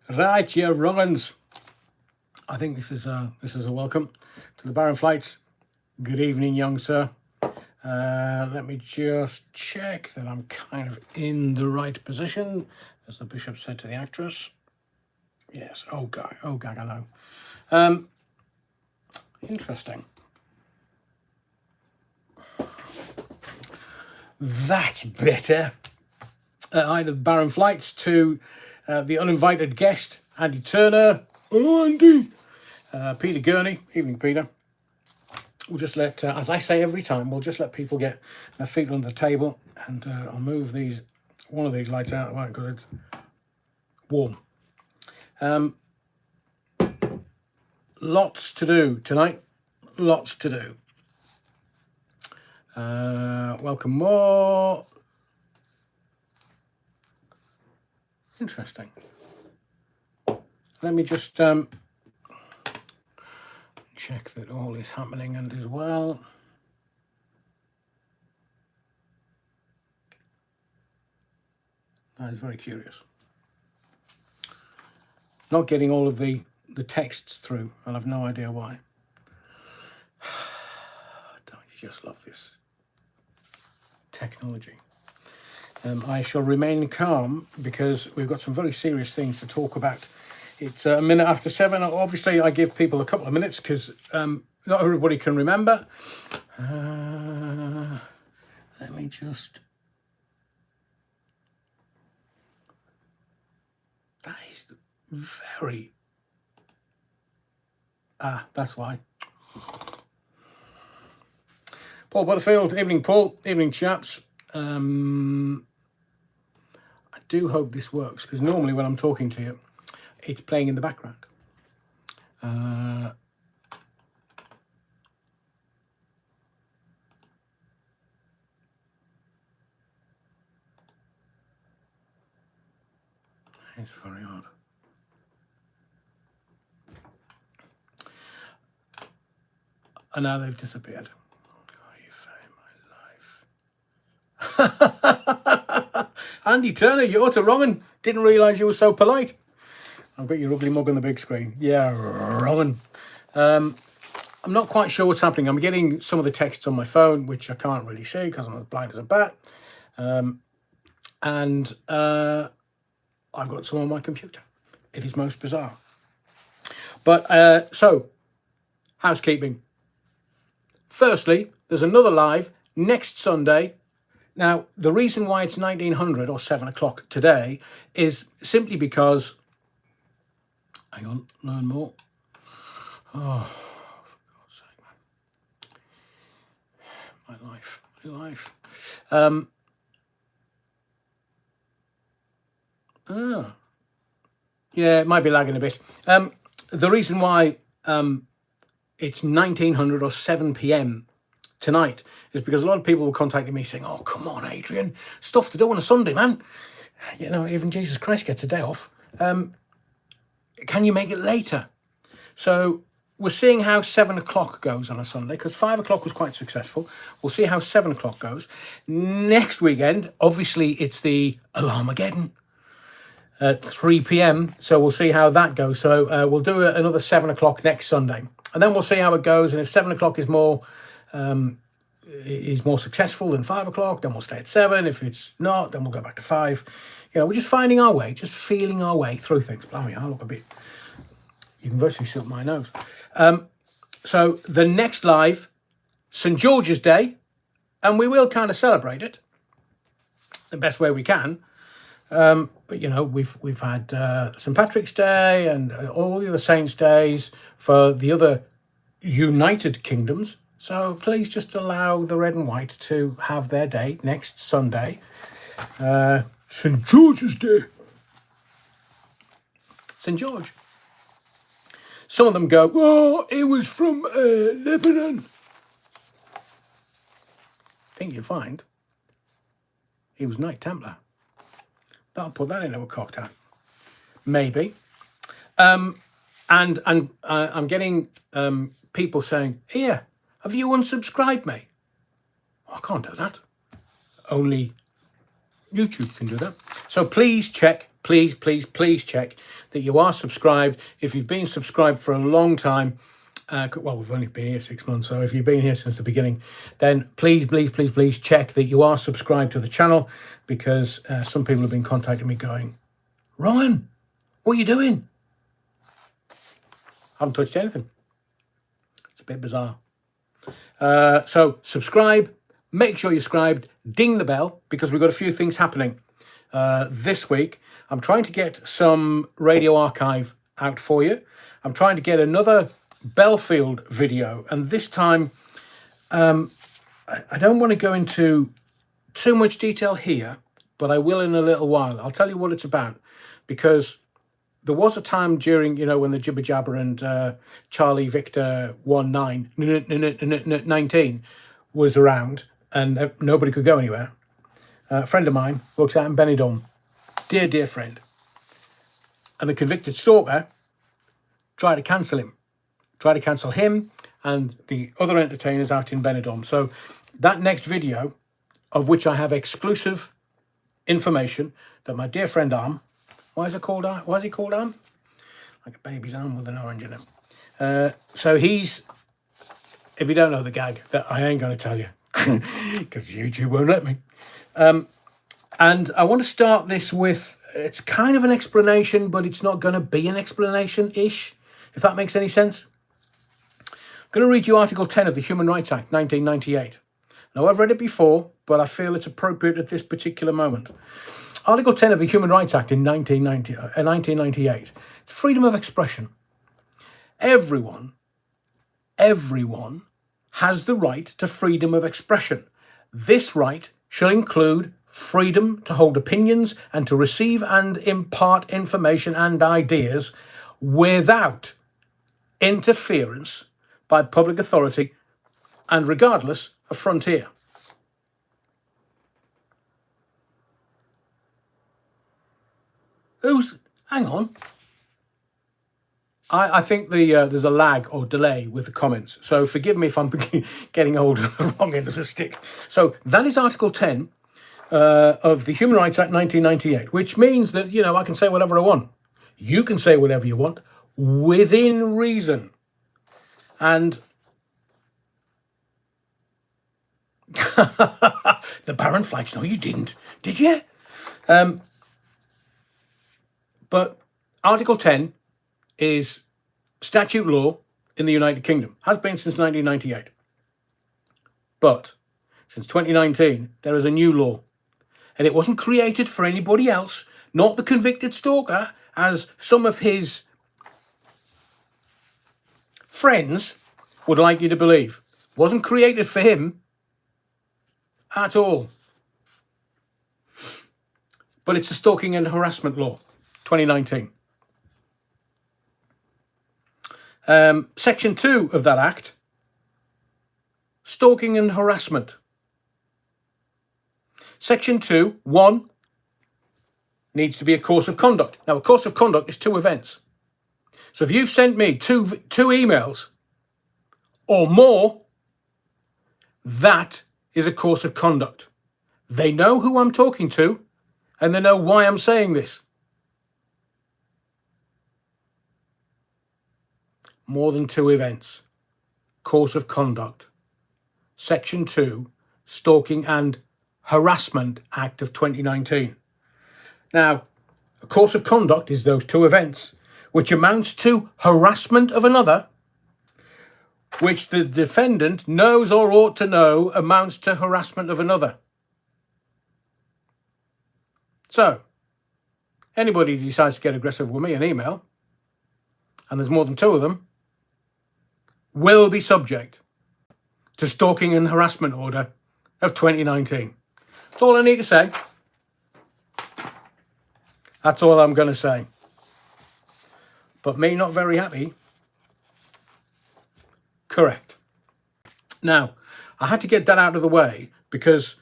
Right, you wrong-uns. I think this is a welcome to the Baron Flights. Good evening, young sir. Let me just check that I'm kind of in the right position, as the bishop said to the actress. Yes, oh gag, I know. Interesting. That's better. Hi to the Baron Flights, to the uninvited guest, Andy Turner. Oh, Andy. Peter Gurney. Evening, Peter. We'll just let, as I say every time, we'll just let people get their feet under the table, and I'll move one of these lights out of the way because it's warm. Lots to do tonight. Lots to do. Welcome more. Interesting. Let me just check that all is happening and is well. That is very curious. Not getting all of the texts through. I'll have no idea why. Don't you just love this technology? I shall remain calm because we've got some very serious things to talk about. It's a minute after 7. Obviously, I give people a couple of minutes because not everybody can remember. Let me just... That is very... that's why. Paul Butterfield. Evening, Paul. Evening, chaps. I do hope this works, because normally when I'm talking to you, it's playing in the background. It's very odd. And now they've disappeared. Oh, you saved my life. Andy Turner, you're to wrong. Didn't realise you were so polite. I've got your ugly mug on the big screen. Yeah, wrong. I'm not quite sure what's happening. I'm getting some of the texts on my phone, which I can't really see because I'm as blind as a bat. And I've got some on my computer. It is most bizarre. But, so, housekeeping. Firstly, there's another live next Sunday. Now, the reason why it's 1900 or 7 o'clock today is simply because... Hang on, learn more. Oh, for God's sake, man. My life. Yeah, it might be lagging a bit. The reason why it's 1900 or 7 p.m. tonight is because a lot of people were contacting me saying, oh, come on, Adrian, stuff to do on a Sunday, man. You know, even Jesus Christ gets a day off. Can you make it later? So we're seeing how 7 o'clock goes on a Sunday, because 5 o'clock was quite successful. We'll see how 7 o'clock goes. Next weekend, obviously, it's the Alarmageddon at 3 p.m. So we'll see how that goes. So we'll do another 7 o'clock next Sunday. And then we'll see how it goes. And if 7 o'clock is more successful than 5 o'clock, then we'll stay at 7. If it's not, then we'll go back to 5. You know, we're just finding our way, just feeling our way through things. Blimey, I look a bit... You can virtually see up my nose. So the next live, St. George's Day, and we will kind of celebrate it the best way we can. But, you know, we've had St. Patrick's Day and all the other saints' days for the other United Kingdoms. So please just allow the red and white to have their day next Sunday. St. George's Day. St. George. Some of them go, oh, he was from Lebanon. I think you'll find he was Knight Templar. That'll put that into a cocktail. Maybe. And I'm getting people saying, here, have you unsubscribed me? Oh, I can't do that. Only YouTube can do that. So please check please, please, please check that you are subscribed. If you've been subscribed for a long time, well, we've only been here 6 months, so if you've been here since the beginning, then please, please, please, please check that you are subscribed to the channel, because some people have been contacting me going, Ryan, what are you doing? I haven't touched anything. It's a bit bizarre. So subscribe, make sure you're subscribed, ding the bell, because we've got a few things happening this week. I'm trying to get some radio archive out for you. I'm trying to get another Belfield video, and this time I don't want to go into too much detail here, but I will in a little while. I'll tell you what it's about, because there was a time during, when the Jibber Jabber and Charlie Victor 19 was around and nobody could go anywhere. A friend of mine works out in Benidorm, dear friend, and the convicted stalker tried to cancel him and the other entertainers out in Benidorm. So that next video, of which I have exclusive information, that my dear friend Arm, why is he called Arm? Like a baby's arm with an orange in it. So he's, if you don't know the gag, that I ain't going to tell you, because YouTube won't let me. And I want to start this with, it's kind of an explanation, but it's not going to be an explanation-ish, if that makes any sense. I'm going to read you Article 10 of the Human Rights Act, 1998. Now, I've read it before, but I feel it's appropriate at this particular moment. Article 10 of the Human Rights Act in 1998. It's freedom of expression. Everyone has the right to freedom of expression. This right shall include freedom to hold opinions and to receive and impart information and ideas without interference by public authority and regardless of frontier. Hang on. I think there's a lag or delay with the comments, so forgive me if I'm getting hold of the wrong end of the stick. So that is Article 10 of the Human Rights Act 1998, which means that, I can say whatever I want. You can say whatever you want within reason. And the Baron flags, no, you didn't, did you? But Article 10 is statute law in the United Kingdom. Has been since 1998. But since 2019, there is a new law. And it wasn't created for anybody else, not the convicted stalker, as some of his friends would like you to believe. It wasn't created for him at all. But it's a stalking and harassment law, 2019. Section 2 of that act, stalking and harassment. Section 2, 1, needs to be a course of conduct. Now, a course of conduct is 2 events. So if you've sent me two emails or more, that is a course of conduct. They know who I'm talking to, and they know why I'm saying this. More than 2 events. Course of conduct. Section 2, Stalking and Harassment Act of 2019. Now, a course of conduct is those 2 events, which amounts to harassment of another, which the defendant knows or ought to know amounts to harassment of another. So, anybody who decides to get aggressive with me in email, and there's more than 2 of them, will be subject to stalking and harassment order of 2019. That's all I need to say. That's all I'm going to say. But me not very happy. Correct. Now, I had to get that out of the way because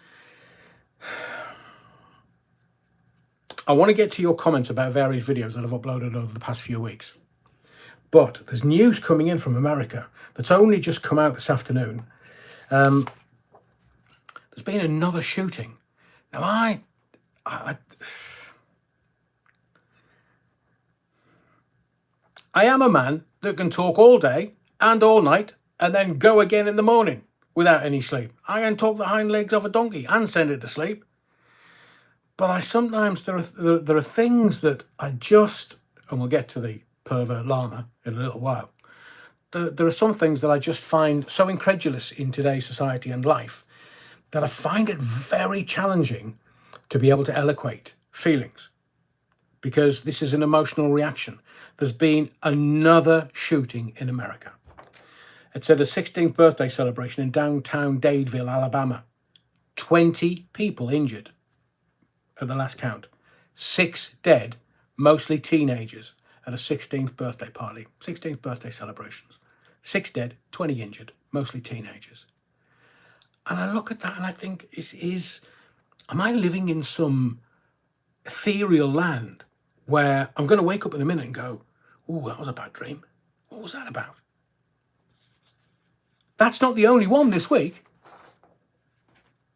I want to get to your comments about various videos that I've uploaded over the past few weeks. But there's news coming in from America that's only just come out this afternoon. There's been another shooting. Now, I am a man that can talk all day and all night and then go again in the morning without any sleep. I can talk the hind legs off a donkey and send it to sleep. But I sometimes, there are things that I just, and we'll get to the pervert llama in a little while, there are some things that I just find so incredulous in today's society and life that I find it very challenging to be able to eloquate feelings, because this is an emotional reaction. There's been another shooting in America. It's at a 16th birthday celebration in downtown Dadeville, Alabama. 20 people injured at the last count. 6 dead, mostly teenagers, at a 16th birthday party, 16th birthday celebrations. 6 dead, 20 injured, mostly teenagers. And I look at that and I think, am I living in some ethereal land where I'm going to wake up in a minute and go, oh, that was a bad dream. What was that about? That's not the only one this week.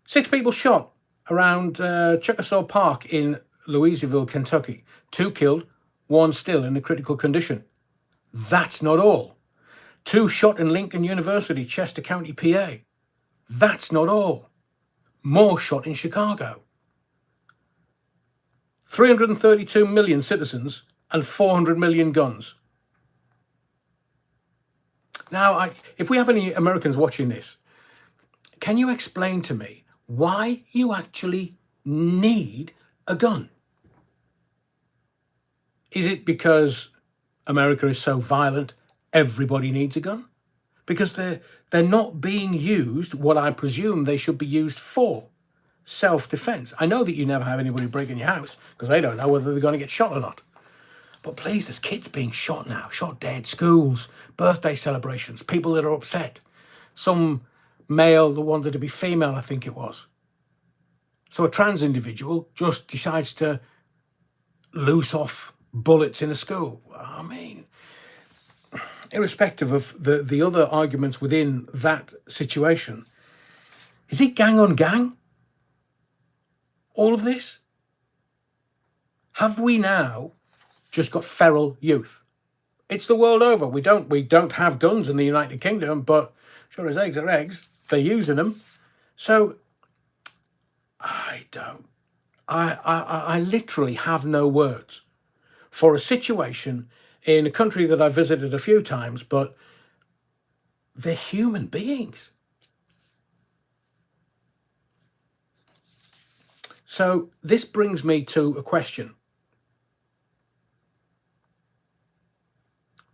6 people shot around Chickasaw Park in Louisville, Kentucky. 2 killed, 1 still in a critical condition. That's not all. 2 shot in Lincoln University, Chester County, PA. That's not all. More shot in Chicago. 332 million citizens and 400 million guns. Now, if we have any Americans watching this, can you explain to me why you actually need a gun? Is it because America is so violent, everybody needs a gun? Because they're not being used what I presume they should be used for. Self-defense. I know that you never have anybody break in your house because they don't know whether they're going to get shot or not. But please, there's kids being shot now, shot dead, schools, birthday celebrations, people that are upset. Some male that wanted to be female, I think it was. So a trans individual just decides to loose off bullets in a school. I mean, irrespective of the other arguments within that situation, is it gang on gang? All of this? Have we now just got feral youth? It's the world over. We don't have guns in the United Kingdom, but sure as eggs are eggs, they're using them. So I literally have no words for a situation in a country that I've visited a few times, but they're human beings. So this brings me to a question.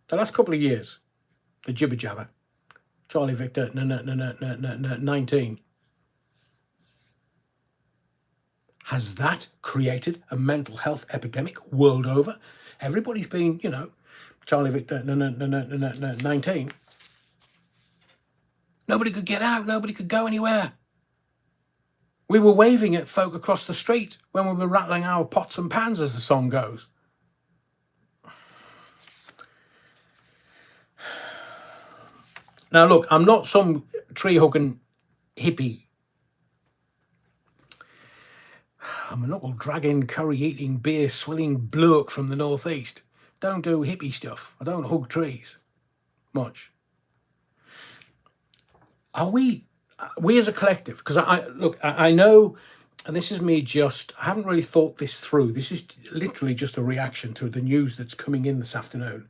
The last couple of years, the jibber jabber, Charlie Victor, 19, has that created a mental health epidemic world over? Everybody's been, Charlie Victor, 19. Nobody could get out. Nobody could go anywhere. We were waving at folk across the street when we were rattling our pots and pans, as the song goes. Now, look, I'm not some tree-hugging hippie. I'm a knuckle-dragging, curry-eating, beer-swilling bloke from the northeast. Don't do hippie stuff. I don't hug trees much. Are we as a collective, because I know, and this is me I haven't really thought this through. This is literally just a reaction to the news that's coming in this afternoon.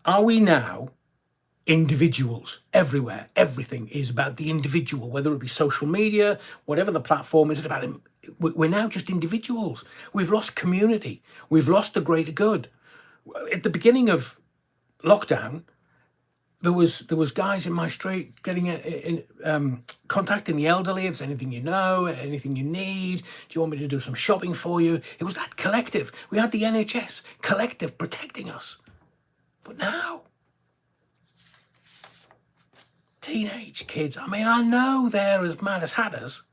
Are we now individuals everywhere? Everything is about the individual, whether it be social media, whatever the platform is about. We're now just individuals. We've lost community. We've lost the greater good. At the beginning of lockdown, there was guys in my street getting contacting the elderly. If there's anything you know, anything you need, do you want me to do some shopping for you? It was that collective. We had the NHS collective protecting us. But now, teenage kids, I mean, I know they're as mad as hatters,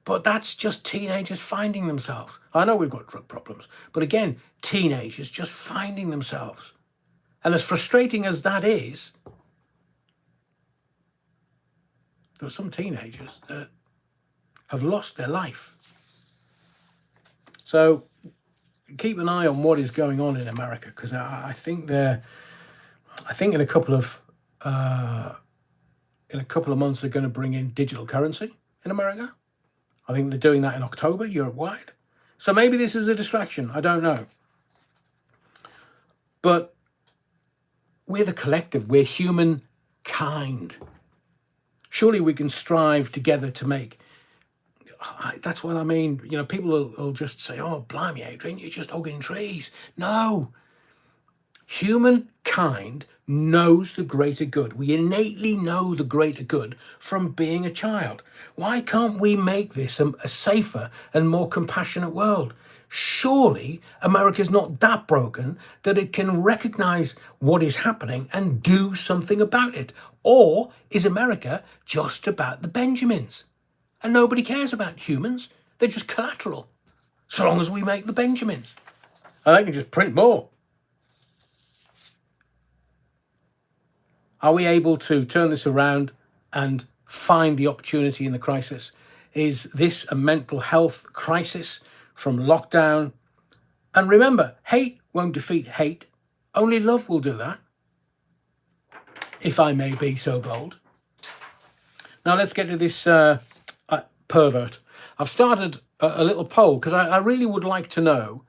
but that's just teenagers finding themselves. I know we've got drug problems, but again, teenagers just finding themselves. And as frustrating as that is, there are some teenagers that have lost their life. So, keep an eye on what is going on in America, because I think in a couple of months they're going to bring in digital currency in America. I think they're doing that in October, Europe-wide. So maybe this is a distraction. I don't know. But we're the collective. We're humankind. Surely we can strive together to make... That's what I mean. You know, people will just say, oh, blimey, Adrian, you're just hugging trees. No. Humankind knows the greater good. We innately know the greater good from being a child. Why can't we make this a safer and more compassionate world? Surely America's not that broken that it can recognize what is happening and do something about it. Or is America just about the Benjamins? And nobody cares about humans. They're just collateral, so long as we make the Benjamins. And they can just print more. Are we able to turn this around and find the opportunity in the crisis? Is this a mental health crisis from lockdown? And remember, hate won't defeat hate. Only love will do that, if I may be so bold. Now let's get to this pervert. I've started a little poll because I really would like to know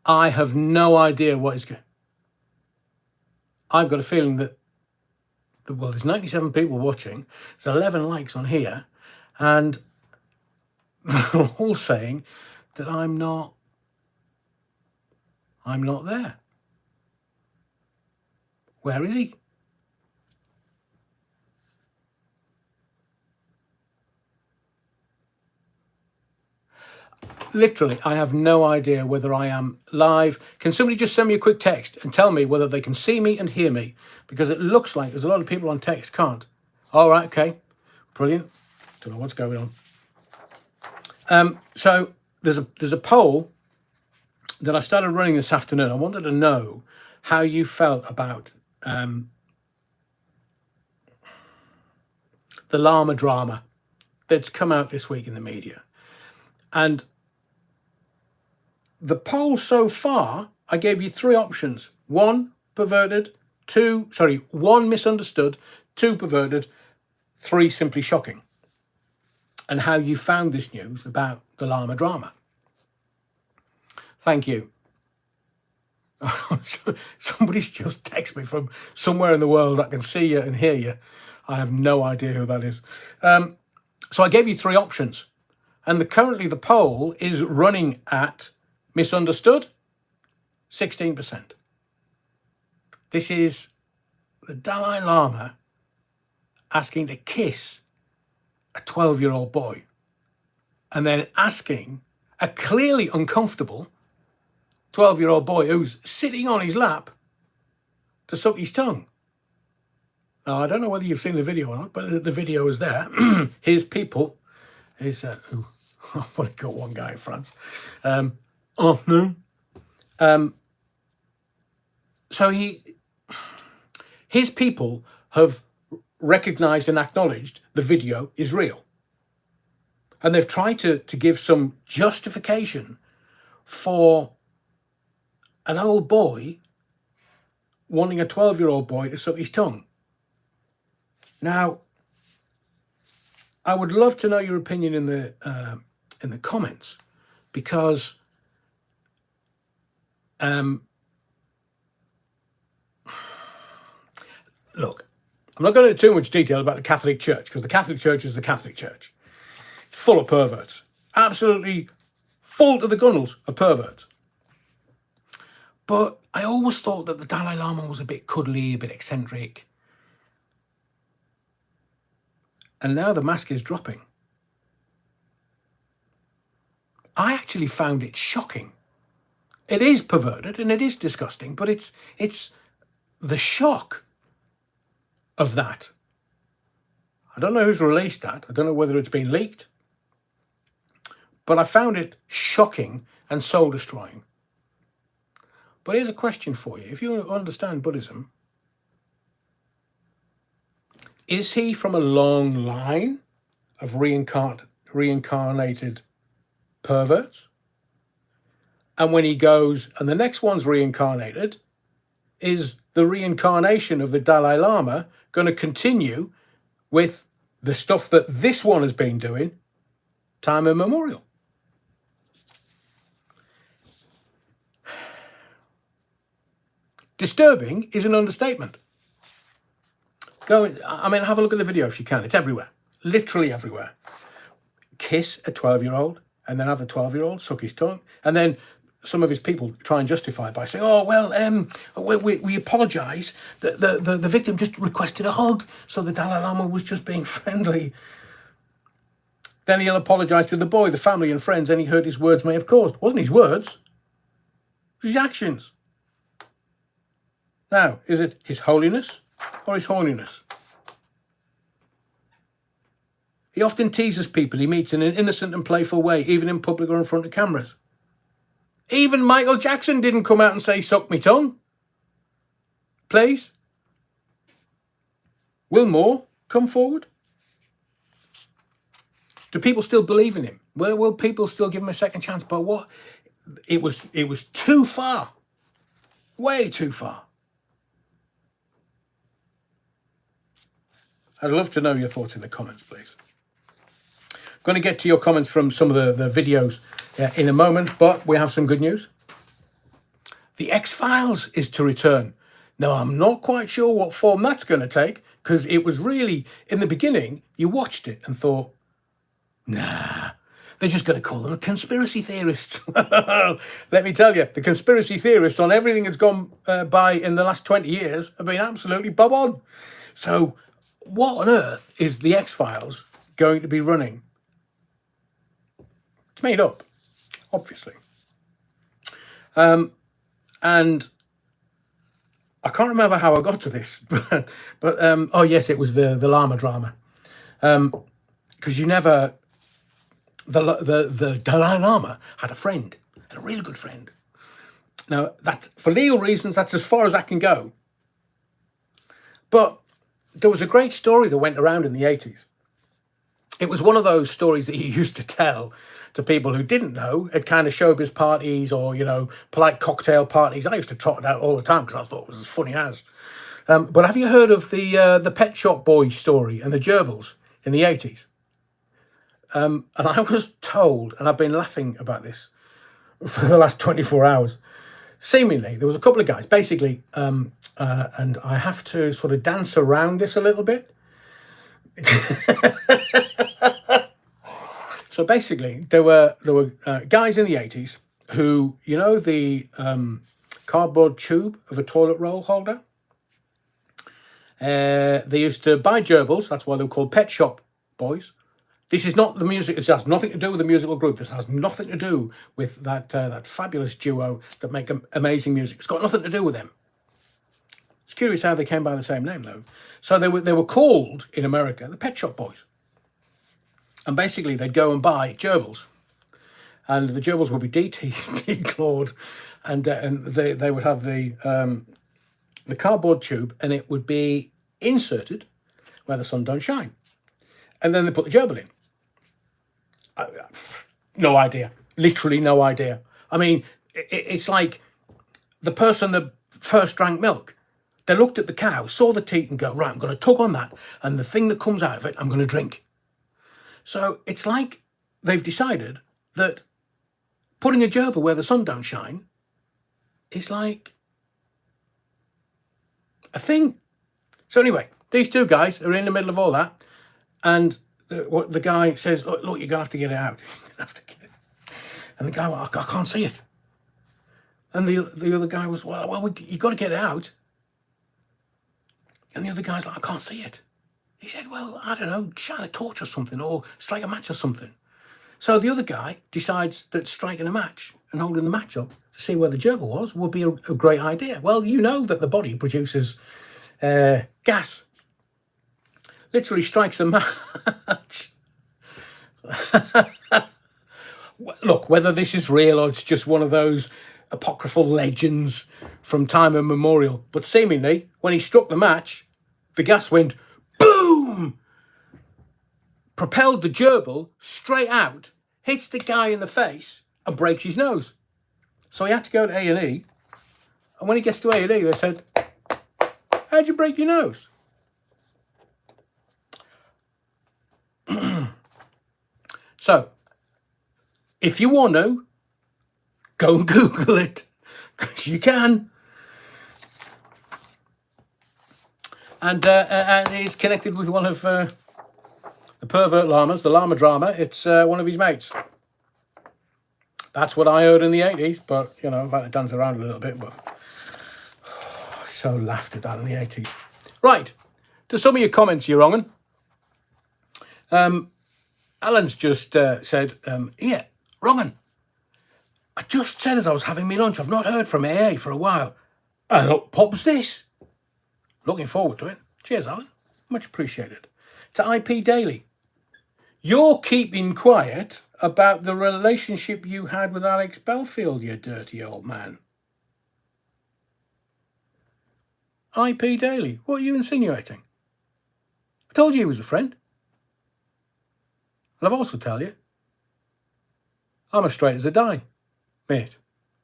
I have no idea what is going. I've got a feeling that well, there's 97 people watching. There's 11 likes on here, and they're all saying that I'm not there. Where is he? Literally, I have no idea whether I am live. Can somebody just send me a quick text and tell me whether they can see me and hear me? Because it looks like there's a lot of people on text can't. All right, okay. Brilliant. Don't know what's going on. So there's a poll that I started running this afternoon. I wanted to know how you felt about the Lama drama that's come out this week in the media. And the poll so far, I gave you 3 options. 1, perverted. 1, misunderstood. 2, perverted. 3, simply shocking. And how you found this news about the Lama drama. Thank you. Somebody's just texted me from somewhere in the world. I can see you and hear you. I have no idea who that is. So I gave you 3 options. And currently the poll is running at misunderstood, 16%. This is the Dalai Lama asking to kiss a 12-year-old boy and then asking a clearly uncomfortable 12-year-old boy who's sitting on his lap to suck his tongue. Now, I don't know whether you've seen the video or not, but the video is there. His people is... I've only got one guy in France. Afternoon. So his people have recognised and acknowledged the video is real. And they've tried to give some justification for an old boy wanting a 12-year-old boy to suck his tongue. Now, I would love to know your opinion in the comments, because look, I'm not going into too much detail about the Catholic Church, because the Catholic Church is the Catholic Church. It's full of perverts. Absolutely full to the gunnels of perverts. But I always thought that the Dalai Lama was a bit cuddly, a bit eccentric. And now the mask is dropping. I actually found it shocking. It is perverted and it is disgusting, but it's the shock of that. I don't know who's released that. I don't know whether it's been leaked. But I found it shocking and soul-destroying. But here's a question for you. If you understand Buddhism, Is he from a long line of reincarnated perverts? And when he goes and the next one's reincarnated, is the reincarnation of the Dalai Lama going to continue with the stuff that this one has been doing time immemorial? Disturbing is an understatement. Have a look at the video if you can. It's everywhere, literally everywhere. Kiss a 12-year-old and then have the 12-year-old suck his tongue. And then some of his people try and justify it by saying, oh, well, we apologise. The victim just requested a hug, so the Dalai Lama was just being friendly. Then he'll apologise to the boy, the family and friends any hurt his words may have caused. It wasn't his words, it was his actions. Now, is it his holiness or his horniness? He often teases people he meets in an innocent and playful way, even in public or in front of cameras. Even Michael Jackson didn't come out and say, suck me tongue. Please. Will more come forward? Do people still believe in him? Will people still give him a second chance? But what? It was too far. Way too far. I'd love to know your thoughts in the comments, please. I'm going to get to your comments from some of the videos in a moment, but we have some good news. The X-Files is to return. Now, I'm not quite sure what form that's going to take, because it was really, in the beginning, you watched it and thought, nah, they're just going to call them a conspiracy theorist. Let me tell you, the conspiracy theorists on everything that's gone by in the last 20 years have been absolutely bob on. So what on earth is the X-Files going to be running? It's made up, obviously. And I can't remember how I got to this, but oh yes, it was the Lama drama. Because the Dalai Lama had a friend, had a really good friend. Now, that for legal reasons, that's as far as I can go. But there was a great story that went around in the 80s. It was one of those stories that you used to tell to people who didn't know at kind of showbiz parties or, polite cocktail parties. I used to trot it out all the time because I thought it was as funny as. But have you heard of the Pet Shop Boy story and the gerbils in the 80s? And I was told, and I've been laughing about this for the last 24 hours, seemingly there was a couple of guys, basically, and I have to sort of dance around this a little bit. So basically, there were guys in the 80s who, the cardboard tube of a toilet roll holder. They used to buy gerbils. That's why they were called Pet Shop Boys. This is not the music. This has nothing to do with the musical group. This has nothing to do with that fabulous duo that make amazing music. It's got nothing to do with them. It's curious how they came by the same name, though. So they were called in America the Pet Shop Boys. And basically, they'd go and buy gerbils, and the gerbils would be declawed, and they would have the cardboard tube, and it would be inserted where the sun don't shine, and then they put the gerbil in. No idea, literally no idea. I mean, it's like the person that first drank milk. They looked at the cow, saw the teat, and go, right, I'm going to tug on that, and the thing that comes out of it, I'm going to drink. So it's like they've decided that putting a gerbil where the sun don't shine is like a thing. So anyway, these two guys are in the middle of all that, and the guy says, look, you're going to have to get it out. You're going to have to get it. And the guy, well, I can't see it. And the other guy was, well, you got to get it out. And the other guy's like, I can't see it. He said, well, I don't know, shine a torch or something, or strike a match or something. So the other guy decides that striking a match and holding the match up to see where the gerbil was would be a great idea. Well, you know that the body produces gas. Literally strikes the match. Look, whether this is real or it's just one of those apocryphal legends from time immemorial, but seemingly, when he struck the match, the gas went boom! propelled the gerbil straight out, hits the guy in the face and breaks his nose. So he had to go to A&E. And when he gets to A&E, they said, how'd you break your nose? So, if you want to, go and Google it, because you can. And it's connected with one of the pervert llamas, the llama drama. It's one of his mates. That's what I heard in the 80s, but, you know, I've had to dance around a little bit, but so laughed at that in the 80s. Right, to some of your comments, you wrongin'. Alan's just said, yeah, wrongin'. I just said as I was having me lunch, I've not heard from AA for a while. And up pops this. Looking forward to it. Cheers, Alan. Much appreciated. To IP Daily. You're keeping quiet about the relationship you had with Alex Belfield, you dirty old man. IP Daily. What are you insinuating? I told you he was a friend. And I've also tell you, I'm as straight as a die. Mate,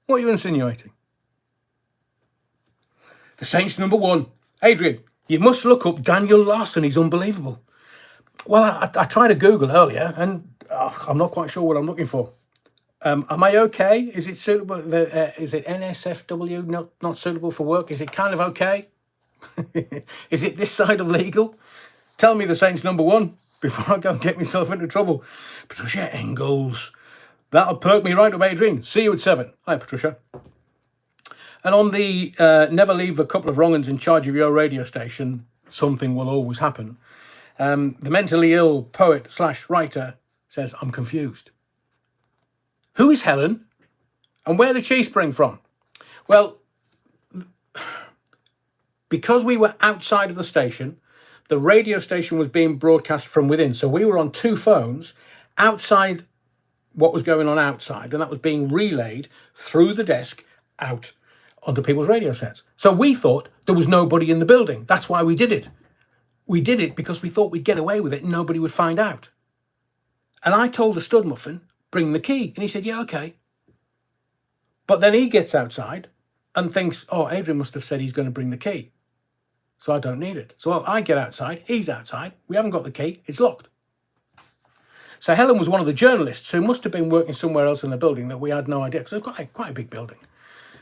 what are you insinuating? The Saints #1. Adrian, you must look up Daniel Larson. He's unbelievable. Well, I tried to Google earlier, and I'm not quite sure what I'm looking for. Am I okay? Is it suitable? Is it NSFW, not suitable for work? Is it kind of okay? Is it this side of legal? Tell me the Saints #1 before I go and get myself into trouble. Patricia Engels. That'll perk me right up, Adrian. See you at 7. Hi, Patricia. And on the never leave a couple of wrong-uns in charge of your radio station, something will always happen. The mentally ill poet / writer says, I'm confused. Who is Helen? And where did she spring from? Well, because we were outside of the station, the radio station was being broadcast from within. So we were on 2 phones outside what was going on outside, and that was being relayed through the desk out onto people's radio sets. So we thought there was nobody in the building. That's why we did it. We did it because we thought we'd get away with it and nobody would find out. And I told the stud muffin, bring the key. And he said, yeah, okay. But then he gets outside and thinks, oh, Adrian must have said he's going to bring the key. So I don't need it. So I get outside, he's outside, we haven't got the key, it's locked. So Helen was one of the journalists who must have been working somewhere else in the building that we had no idea, because it's quite a big building,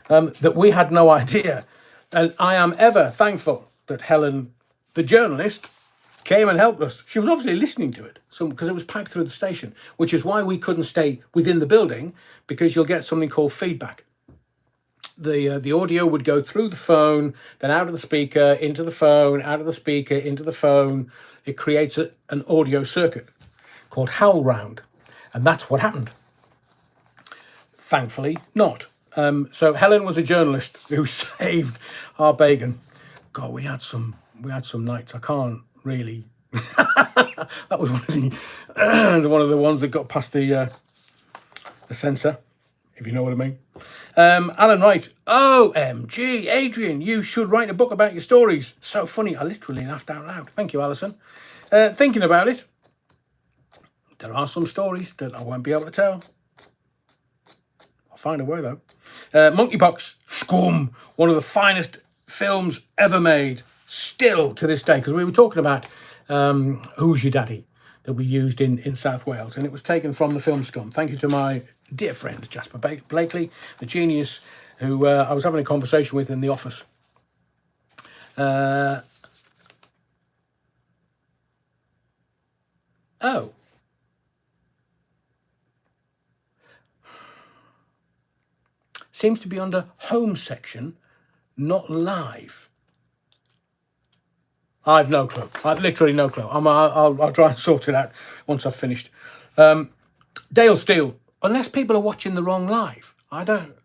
that we had no idea. And I am ever thankful that Helen, the journalist, came and helped us. She was obviously listening to it, because it was piped through the station, which is why we couldn't stay within the building, because you'll get something called feedback. The audio would go through the phone, then out of the speaker, into the phone, out of the speaker, into the phone. It creates an audio circuit called Howl Round. And that's what happened. Thankfully, not. So Helen was a journalist who saved our bacon. God, we had some nights. I can't really. That was one of the ones that got past the censor, if you know what I mean. Alan writes, OMG, Adrian, you should write a book about your stories. So funny, I literally laughed out loud. Thank you, Alison. Thinking about it, there are some stories that I won't be able to tell. I'll find a way, though. Monkeypox, Scum, one of the finest films ever made, still to this day, because we were talking about Who's Your Daddy that we used in South Wales, and it was taken from the film Scum. Thank you to my dear friend Jasper Blakely, the genius who I was having a conversation with in the office. Seems to be under home section, not live. I've no clue. I've literally no clue. I'll try and sort it out once I've finished. Dale Steele. Unless people are watching the wrong live. I don't.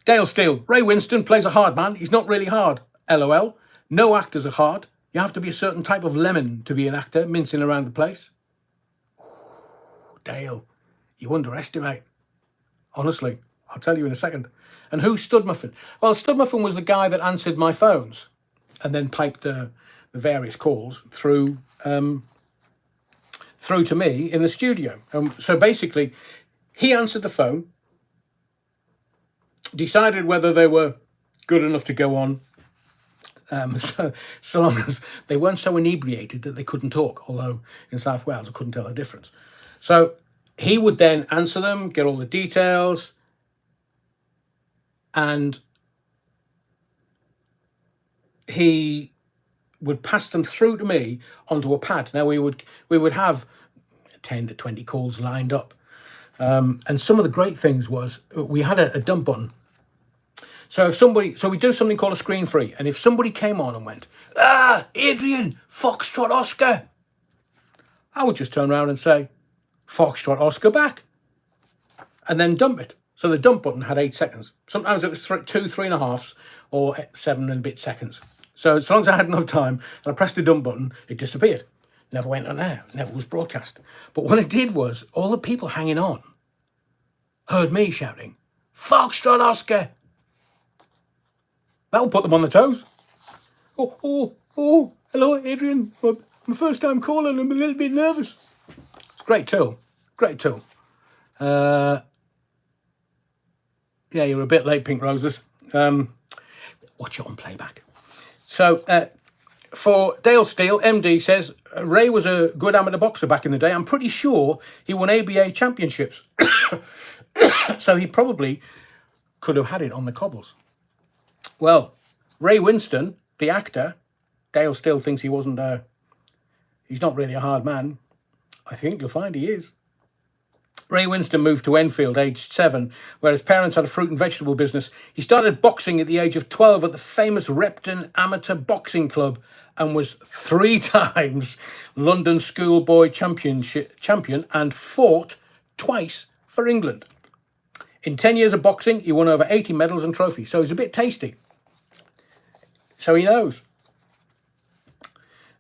Dale Steele. Ray Winston plays a hard man. He's not really hard. LOL. No actors are hard. You have to be a certain type of lemon to be an actor, mincing around the place. Ooh, Dale, you underestimate. Honestly, I'll tell you in a second. And who's Stud Muffin? Well, Stud Muffin was the guy that answered my phones and then piped the various calls through through to me in the studio. So basically, he answered the phone, decided whether they were good enough to go on, so long as they weren't so inebriated that they couldn't talk, although in South Wales I couldn't tell the difference. So he would then answer them, get all the details, and he would pass them through to me onto a pad. Now we would have 10 to 20 calls lined up. And some of the great things was we had a dump button. So we do something called a screen free. And if somebody came on and went, Adrian, Foxtrot Oscar, I would just turn around and say, Foxtrot Oscar back, and then dump it. So the dump button had 8 seconds. Sometimes it was 2, 3.5, or 7 and a bit seconds. So as long as I had enough time and I pressed the dump button, it disappeared. Never went on air, never was broadcast. But what it did was all the people hanging on heard me shouting, Foxtrot Oscar. That'll put them on the toes. Oh, hello, Adrian. My first time calling, I'm a little bit nervous. It's a great tool. Yeah, you're a bit late, Pink Roses. Watch it on playback. So, for Dale Steele, MD says, Ray was a good amateur boxer back in the day. I'm pretty sure he won ABA championships. So he probably could have had it on the cobbles. Well, Ray Winston, the actor, Dale Steele thinks he wasn't, he's not really a hard man. I think you'll find he is. Ray Winston moved to Enfield aged 7, where his parents had a fruit and vegetable business. He started boxing at the age of 12 at the famous Repton Amateur Boxing Club and was 3 times London schoolboy champion and fought twice for England. In 10 years of boxing, he won over 80 medals and trophies, so he's a bit tasty. So he knows.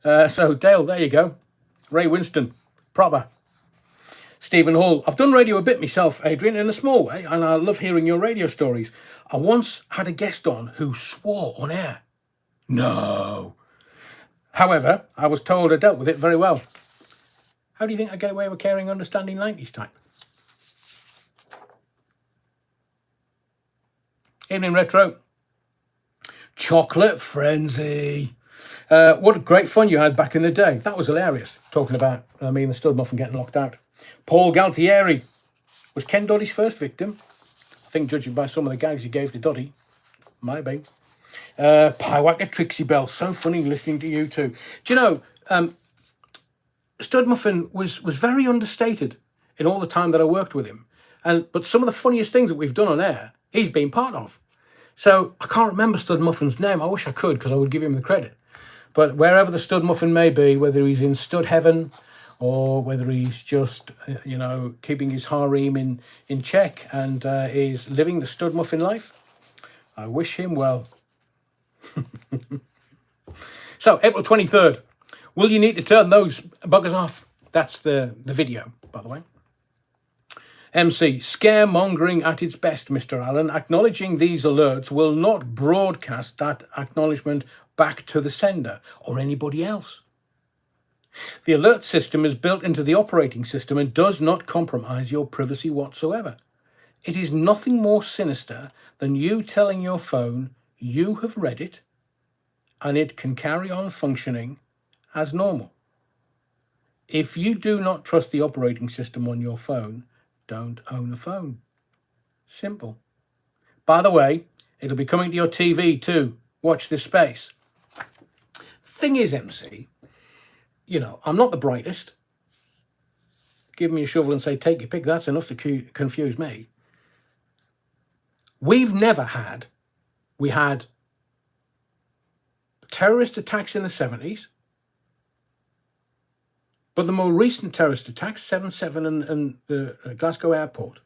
So Dale, there you go. Ray Winston, proper. Stephen Hall. I've done radio a bit myself, Adrian, in a small way, and I love hearing your radio stories. I once had a guest on who swore on air. No. However, I was told I dealt with it very well. How do you think I get away with caring, understanding 90s type? Evening Retro. Chocolate Frenzy. What a great fun you had back in the day. That was hilarious. Talking about me and the stud muffin getting locked out. Paul Galtieri. Was Ken Doddy's first victim? I think judging by some of the gags he gave to Doddy. Might be. Piewacker Trixie Bell. So funny listening to you two. Do you know, Stud Muffin was very understated in all the time that I worked with him. But some of the funniest things that we've done on air, he's been part of. So I can't remember Stud Muffin's name. I wish I could, because I would give him the credit. But wherever the Stud Muffin may be, whether he's in Stud Heaven or whether he's just, keeping his harem in check and is living the Stud Muffin life, I wish him well. So, April 23rd. Will you need to turn those buggers off? That's the video, by the way. MC, scaremongering at its best, Mr. Allen. Acknowledging these alerts will not broadcast that acknowledgement back to the sender or anybody else. The alert system is built into the operating system and does not compromise your privacy whatsoever. It is nothing more sinister than you telling your phone you have read it and it can carry on functioning as normal. If you do not trust the operating system on your phone, don't own a phone. Simple. By the way, it'll be coming to your TV too. Watch this space. Thing is, MC, I'm not the brightest. Give me a shovel and say, take your pick. That's enough to confuse me. We had terrorist attacks in the 70s. But the more recent terrorist attacks, 7/7 and the Glasgow airport,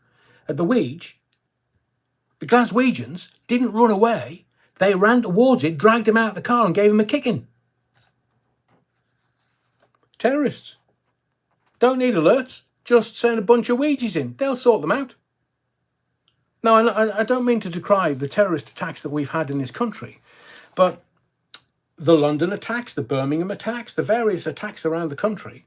at the Weege, the Glaswegians didn't run away. They ran towards it, dragged him out of the car and gave him a kicking. Terrorists. Don't need alerts. Just send a bunch of Ouijas in. They'll sort them out. Now, I don't mean to decry the terrorist attacks that we've had in this country, but the London attacks, the Birmingham attacks, the various attacks around the country,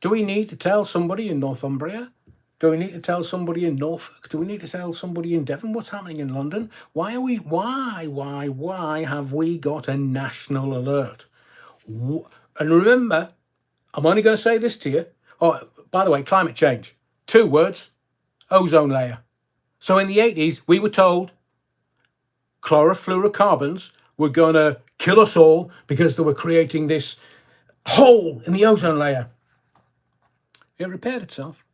Do we need to tell somebody in Northumbria? Do we need to tell somebody in Norfolk? Do we need to tell somebody in Devon what's happening in London? Why have we got a national alert? And remember, I'm only going to say this to you. Oh, by the way, climate change. 2 words, ozone layer. So in the 80s, we were told chlorofluorocarbons were going to kill us all because they were creating this hole in the ozone layer. It repaired itself.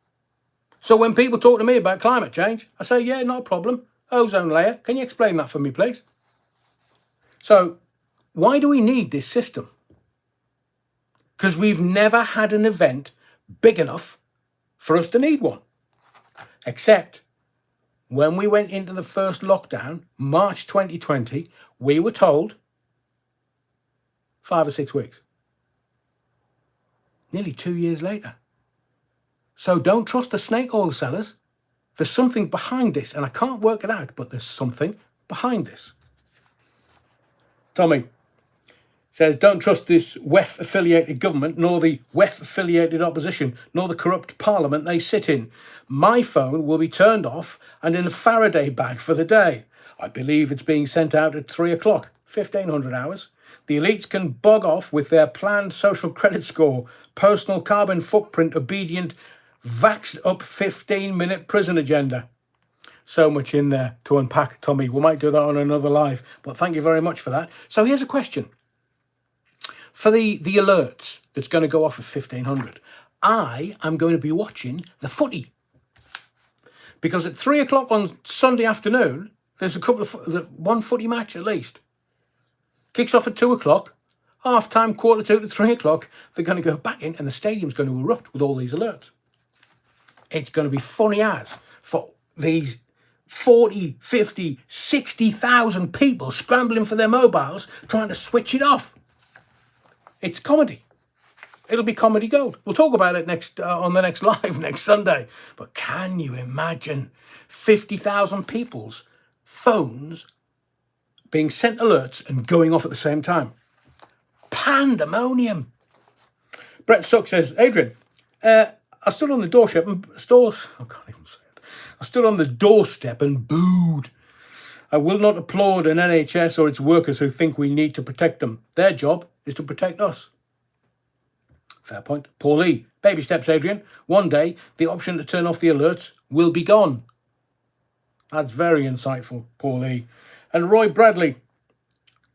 So when people talk to me about climate change, I say, yeah, not a problem. Ozone layer. Can you explain that for me, please? So why do we need this system? Because we've never had an event big enough for us to need one. Except when we went into the first lockdown, March 2020, we were told 5 or 6 weeks. Nearly 2 years later. So don't trust the snake oil sellers. There's something behind this, and I can't work it out, but there's something behind this. Tommy says, don't trust this WEF-affiliated government, nor the WEF-affiliated opposition, nor the corrupt parliament they sit in. My phone will be turned off and in a Faraday bag for the day. I believe it's being sent out at 3 o'clock, 1500 hours. The elites can bog off with their planned social credit score, personal carbon footprint, obedient, vaxxed up 15-minute prison agenda. So much in there to unpack, Tommy. We might do that on another live, but thank you very much for that. So here's a question. For the alerts that's going to go off at 1500, I am going to be watching the footy. Because at 3 o'clock on Sunday afternoon, there's one footy match at least. Kicks off at 2 o'clock, half-time, 1:45 to 3 o'clock. They're going to go back in and the stadium's going to erupt with all these alerts. It's going to be funny as for these 40, 50, 60,000 people scrambling for their mobiles, trying to switch it off. It's comedy. It'll be comedy gold. We'll talk about it next on the next live next Sunday. But can you imagine 50,000 people's phones being sent alerts and going off at the same time? Pandemonium. Brett Suck says, Adrian, I stood on the doorstep and I can't even say it. I stood on the doorstep and booed. I will not applaud an NHS or its workers who think we need to protect them. Their job is to protect us. Fair point. Paul Lee, baby steps, Adrian. One day, the option to turn off the alerts will be gone. That's very insightful, Paul Lee. And Roy Bradley,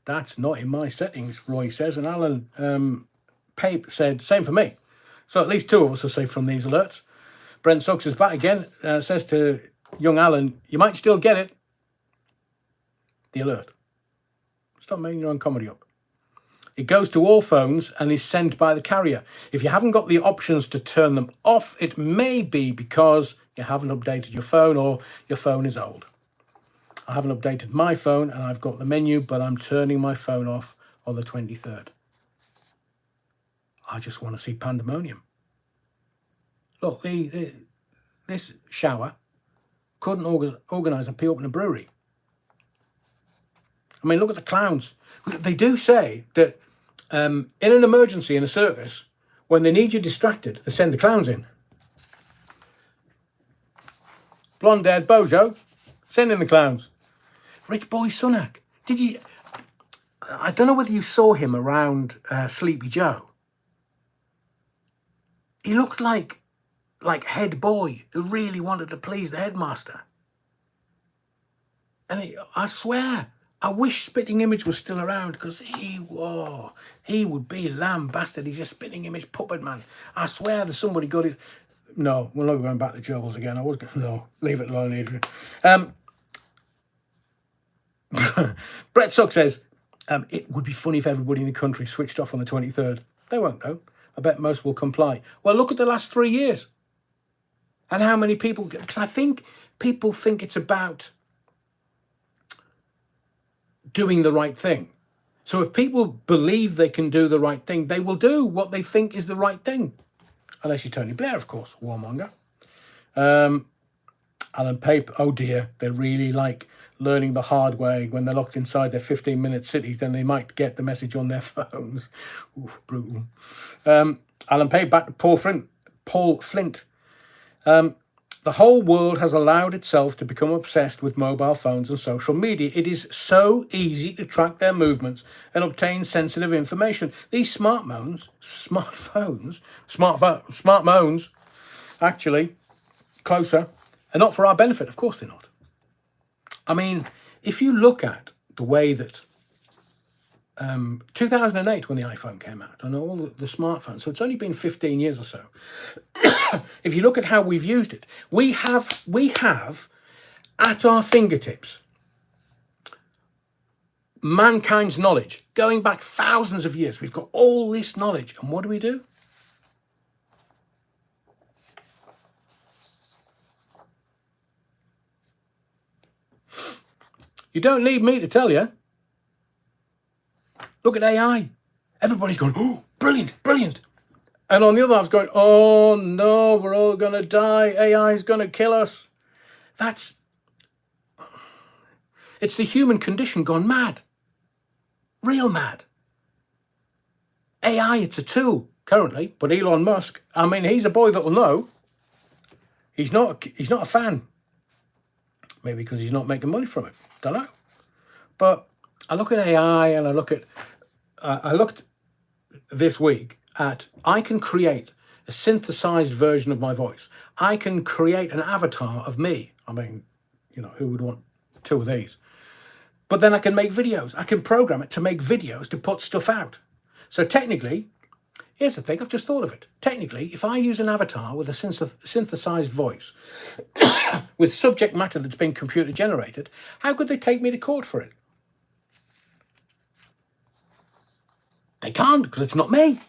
that's not in my settings, Roy says. And Alan Pape said, same for me. So at least 2 of us are safe from these alerts. Brent Suggs is back again, says to young Alan, you might still get it. The alert. Stop making your own comedy up. It goes to all phones and is sent by the carrier. If you haven't got the options to turn them off, it may be because you haven't updated your phone or your phone is old. I haven't updated my phone and I've got the menu, but I'm turning my phone off on the 23rd. I just want to see pandemonium. Look, this shower couldn't organise a pee up in a brewery. I mean, look at the clowns. They do say that in an emergency in a circus, when they need you distracted, they send the clowns in. Blonde-haired Bojo, send in the clowns. Rich Boy Sunak. I don't know whether you saw him around Sleepy Joe. He looked like head boy who really wanted to please the headmaster. And I swear, I wish Spitting Image was still around because he would be lamb bastard. He's a Spitting Image puppet man. I swear there's somebody got it. No, we're not going back to Joel's again. No, leave it alone, Adrian. Brett Suck says, it would be funny if everybody in the country switched off on the 23rd. They won't though. I bet most will comply. Well, look at the last 3 years. And how many people, because I think people think it's about doing the right thing. So if people believe they can do the right thing, they will do what they think is the right thing. Unless you're Tony Blair, of course, warmonger. Alan Pape, oh dear, they really like learning the hard way. When they're locked inside their 15-minute cities, then they might get the message on their phones. Oof, brutal. Alan Pape, back to Paul Flint. Paul Flint. The whole world has allowed itself to become obsessed with mobile phones and social media. It is so easy to track their movements and obtain sensitive information. These smartphones, actually, closer, are not for our benefit. Of course they're not. I mean, if you look at the way that 2008 when the iPhone came out and all the smartphones, so it's only been 15 years or so. If you look at how we've used it, we have at our fingertips mankind's knowledge going back thousands of years. We've got all this knowledge, and what do? You don't need me to tell you. Look at AI. Everybody's going, oh, brilliant, brilliant. And on the other half, going, oh no, we're all going to die. AI is going to kill us. It's the human condition gone mad. Real mad. AI, it's a tool currently, but Elon Musk, I mean, he's a boy that will know. He's not a fan. Maybe because he's not making money from it. Don't know. But I look at AI and I looked this week at, I can create a synthesized version of my voice. I can create an avatar of me. I mean, who would want two of these? But then I can make videos. I can program it to make videos to put stuff out. So technically, here's the thing, I've just thought of it. Technically, if I use an avatar with a synthesized voice, with subject matter that's been computer generated, how could they take me to court for it? They can't, because it's not me.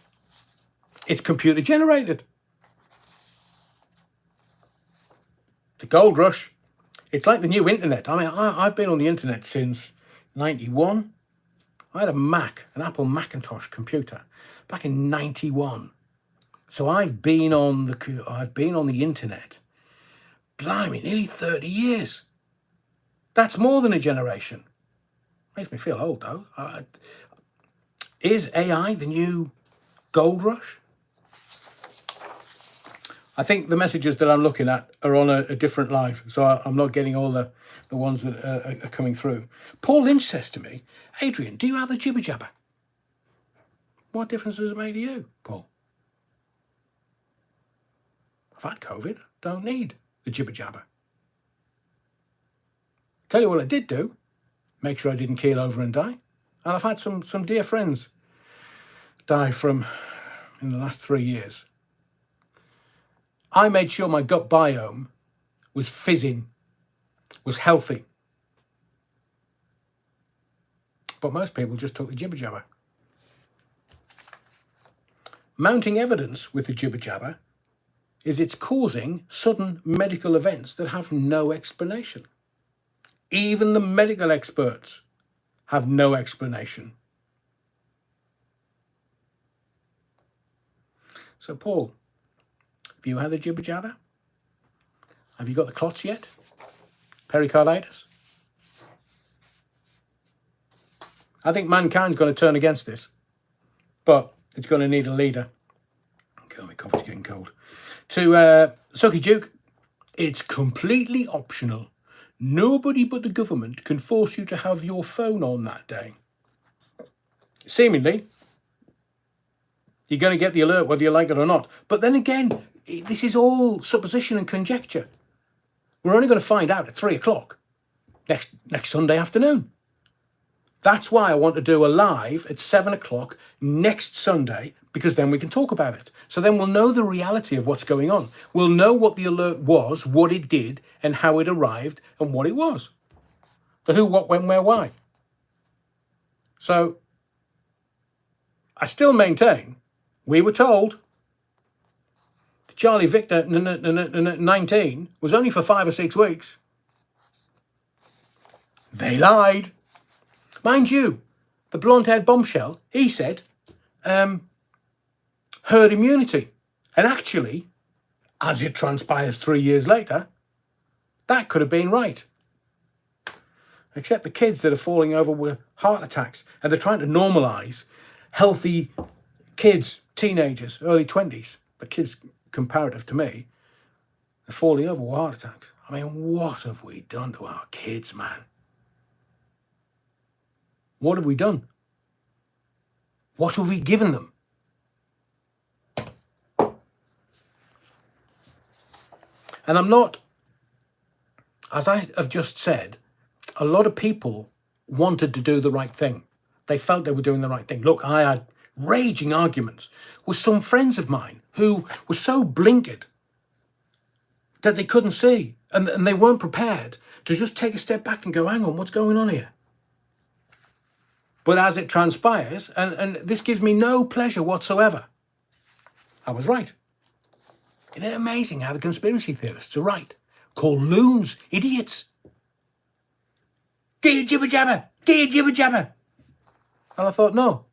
It's computer generated. The gold rush. It's like the new internet. I mean, I've been on the internet since 91. I had a Mac, an Apple Macintosh computer, back in 91. So I've been on the internet, blimey, nearly 30 years. That's more than a generation. Makes me feel old, though. Is AI the new gold rush? I think the messages that I'm looking at are on a different live, so I'm not getting all the ones that are coming through. Paul Lynch says to me, Adrian, do you have the jibber jabber? What difference does it make to you, Paul? I've had COVID, don't need the jibber jabber. Tell you what I did do, make sure I didn't keel over and die. And I've had some dear friends die in the last 3 years. I made sure my gut biome was fizzing, was healthy. But most people just took the jibber jabber. Mounting evidence with the jibber jabber is it's causing sudden medical events that have no explanation. Even the medical experts have no explanation. So, Paul, have you had the jibber jabber? Have you got the clots yet? Pericarditis? I think mankind's going to turn against this, but it's going to need a leader. God, my coffee's getting cold. To Sucky Duke, it's completely optional. Nobody but the government can force you to have your phone on that day. Seemingly, you're going to get the alert whether you like it or not. But then again, this is all supposition and conjecture. We're only going to find out at 3 o'clock next Sunday afternoon. That's why I want to do a live at 7 o'clock next Sunday, because then we can talk about it. So then we'll know the reality of what's going on. We'll know what the alert was, what it did, and how it arrived, and what it was. The who, what, when, where, why. So I still maintain, we were told the Charlie Victor 19 was only for 5 or 6 weeks. They lied. Mind you, the blonde-haired bombshell, he said, herd immunity. And actually, as it transpires 3 years later, that could have been right. Except the kids that are falling over with heart attacks, and they're trying to normalise healthy kids, teenagers, early 20s, but kids comparative to me, they're falling over with heart attacks. I mean, what have we done to our kids, man? What have we done? What have we given them? And I'm not, as I have just said, a lot of people wanted to do the right thing. They felt they were doing the right thing. Look, I had raging arguments with some friends of mine who were so blinkered that they couldn't see, and they weren't prepared to just take a step back and go, hang on, what's going on here? But as it transpires, and this gives me no pleasure whatsoever, I was right. Isn't it amazing how the conspiracy theorists are right? Called loons, idiots. Get your jibber jabber, get your jibber jabber. And I thought, no,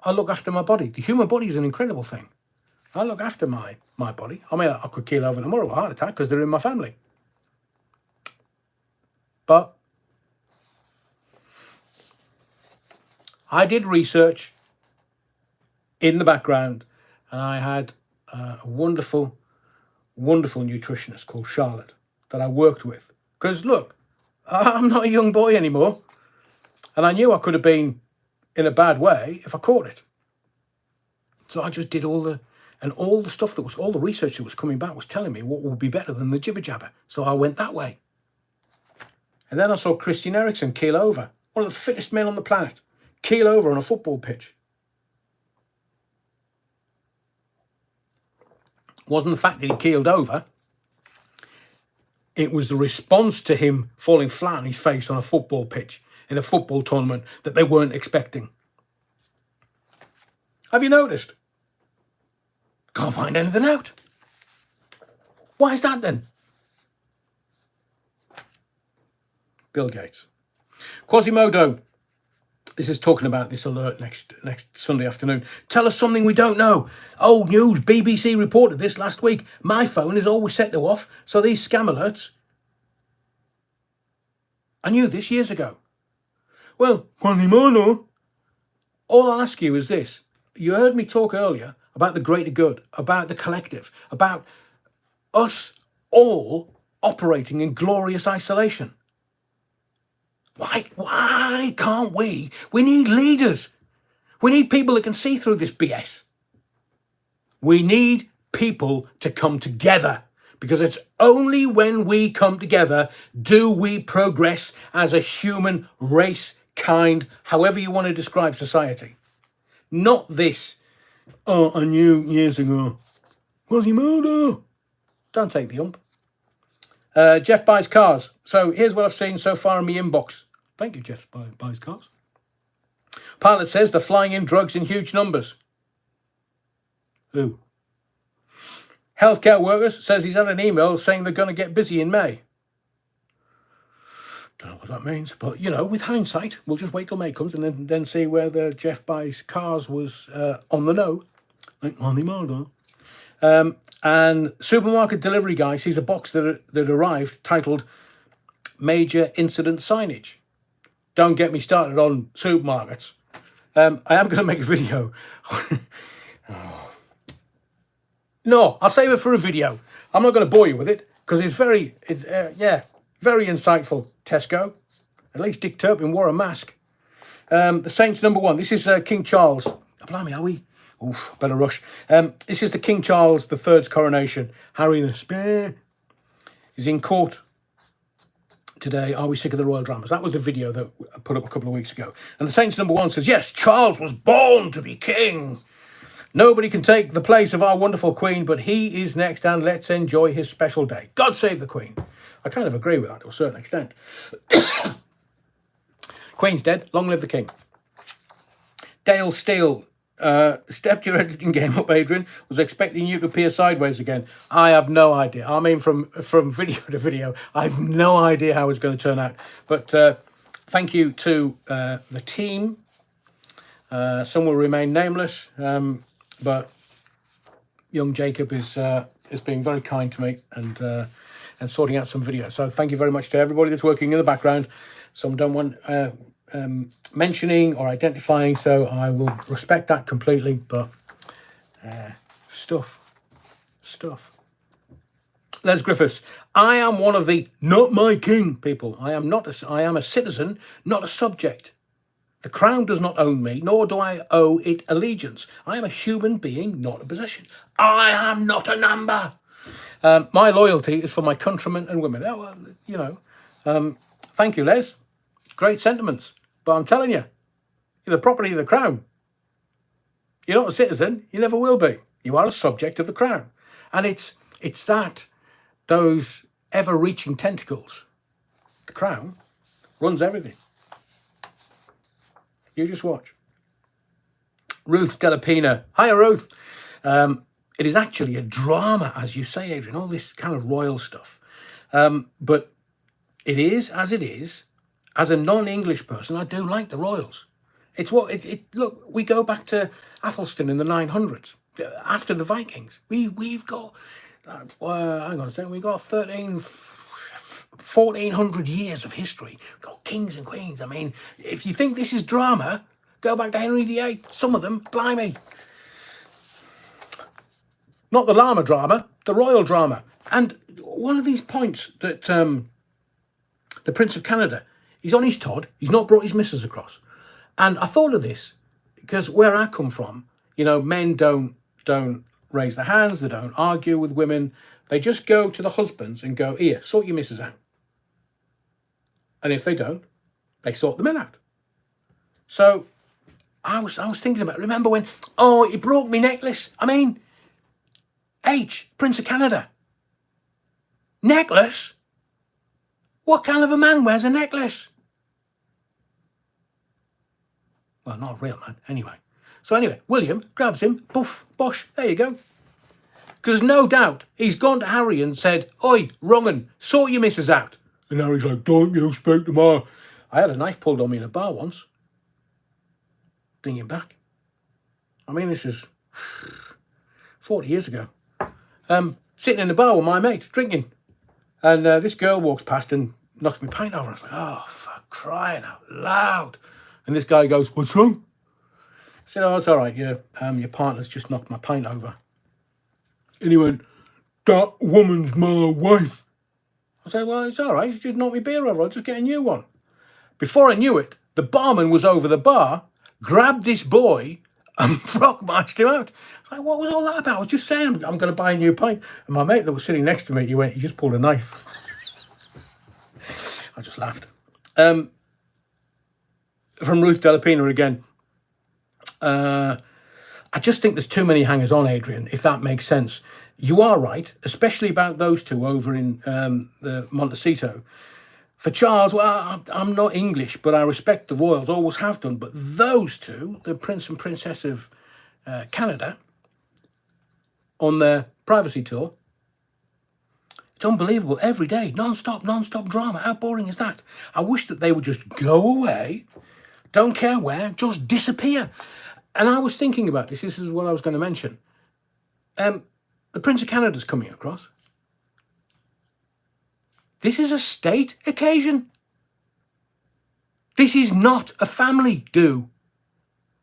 I look after my body. The human body is an incredible thing. I look after my body. I mean, I could keel over tomorrow with a heart attack because they're in my family. But I did research in the background, and I had a wonderful, wonderful nutritionist called Charlotte that I worked with. Because look, I'm not a young boy anymore, and I knew I could have been in a bad way if I caught it. So I just did all the stuff that was, all the research that was coming back was telling me what would be better than the jibber jabber. So I went that way. And then I saw Christian Eriksen keel over, one of the fittest men on the planet, keel over on a football pitch. It wasn't the fact that he keeled over. It was the response to him falling flat on his face on a football pitch in a football tournament that they weren't expecting. Have you noticed? Can't find anything out. Why is that then? Bill Gates. Quasimodo. This is talking about this alert next Sunday afternoon. Tell us something we don't know. Old news, BBC reported this last week. My phone is always set to off, so these scam alerts. I knew this years ago. Well, Quasimodo. All I'll ask you is this. You heard me talk earlier about the greater good, about the collective, about us all operating in glorious isolation. Why can't we? We need leaders. We need people that can see through this BS. We need people to come together, because it's only when we come together do we progress as a human race, kind, however you want to describe society. Not this, oh, I knew years ago. Quasimodo. Don't take the ump. Jeff buys cars. So here's what I've seen so far in my inbox. Thank you, Jeff buys cars. Pilot says they're flying in drugs in huge numbers. Who? Healthcare workers says he's had an email saying they're going to get busy in May. Don't know what that means, but you know, with hindsight, we'll just wait till May comes and then see whether Jeff buys cars was on the no, like Quasimodo. And supermarket delivery guy sees a box that arrived titled "Major Incident Signage." Don't get me started on supermarkets. I am going to make a video. No, I'll save it for a video. I'm not going to bore you with it because it's very insightful. Tesco. At least Dick Turpin wore a mask. The Saints #1. This is King Charles. Oh, blimey, are we? Oof, better rush. This is the King Charles III's coronation. Harry the Spare is in court today. Are we sick of the royal dramas? That was the video that I put up a couple of weeks ago. And the Saints #1 says, yes, Charles was born to be king. Nobody can take the place of our wonderful Queen, but he is next, and let's enjoy his special day. God save the Queen. I kind of agree with that to a certain extent. Queen's dead. Long live the King. Dale Steele. Stepped your editing game up, Adrian. Was expecting you to appear sideways again. I have no idea. I mean, from video to video, I have no idea how it's going to turn out. But thank you to the team. Some will remain nameless, but young Jacob is being very kind to me and sorting out some videos. So thank you very much to everybody that's working in the background. Some don't want mentioning or identifying, so I will respect that completely. But stuff stuff. Les Griffiths, I am one of the not my king people. I am a citizen, not a subject. The crown does not own me, nor do I owe it allegiance. I am a human being, not a possession. I am not a number. My loyalty is for my countrymen and women. Oh, well, you know, thank you, Les. Great sentiments. But I'm telling you, you're the property of the crown. You're not a citizen. You never will be. You are a subject of the crown. And it's those ever-reaching tentacles. The crown runs everything. You just watch. Ruth Delapina. Hiya, Ruth. It is actually a drama, as you say, Adrian, all this kind of royal stuff. But it is as it is. As a non-English person, I do like the royals. It's what look, we go back to Athelstan in the 900s, after the Vikings. We've got, hang on a second, we've got 1400 years of history. We've got kings and queens. I mean, if you think this is drama, go back to Henry VIII. Some of them, blimey. Not the Lama drama, the royal drama. And one of these points that the Prince of Canada, he's on his Todd, he's not brought his missus across. And I thought of this because where I come from, you know, men don't raise their hands, they don't argue with women. They just go to the husbands and go, here, sort your missus out. And if they don't, they sort the men out. So I was thinking about, remember when, oh, he broke me necklace. I mean, Prince of Canada. Necklace? What kind of a man wears a necklace? Well, not a real man, anyway. So anyway, William grabs him, poof, bosh, there you go. Because no doubt he's gone to Harry and said, oi, wrong 'un, sort your missus out. And Harry's like, don't you speak to her. I had a knife pulled on me in a bar once. Bring him back. I mean, this is 40 years ago. Sitting in the bar with my mate, drinking. And this girl walks past and knocks my pint over. I was like, oh, for crying out loud. And this guy goes, what's wrong? I said, oh, it's all right. Your partner's just knocked my pint over. And he went, that woman's my wife. I said, well, it's all right. She just knocked me beer over. I'll just get a new one. Before I knew it, the barman was over the bar, grabbed this boy and frog-marched him out. I was like, what was all that about? I was just saying, I'm going to buy a new pint. And my mate that was sitting next to me, he just pulled a knife. I just laughed. From Ruth Delapina again. I just think there's too many hangers on, Adrian, if that makes sense. You are right, especially about those two over in the Montecito. For Charles, well, I'm not English, but I respect the royals, always have done. But those two, the Prince and Princess of Canada, on their privacy tour, it's unbelievable. Every day, non-stop drama. How boring is that? I wish that they would just go away, don't care where, just disappear. And I was thinking about this. This is what I was going to mention. The Prince of Canada's coming across. This is a state occasion. This is not a family do.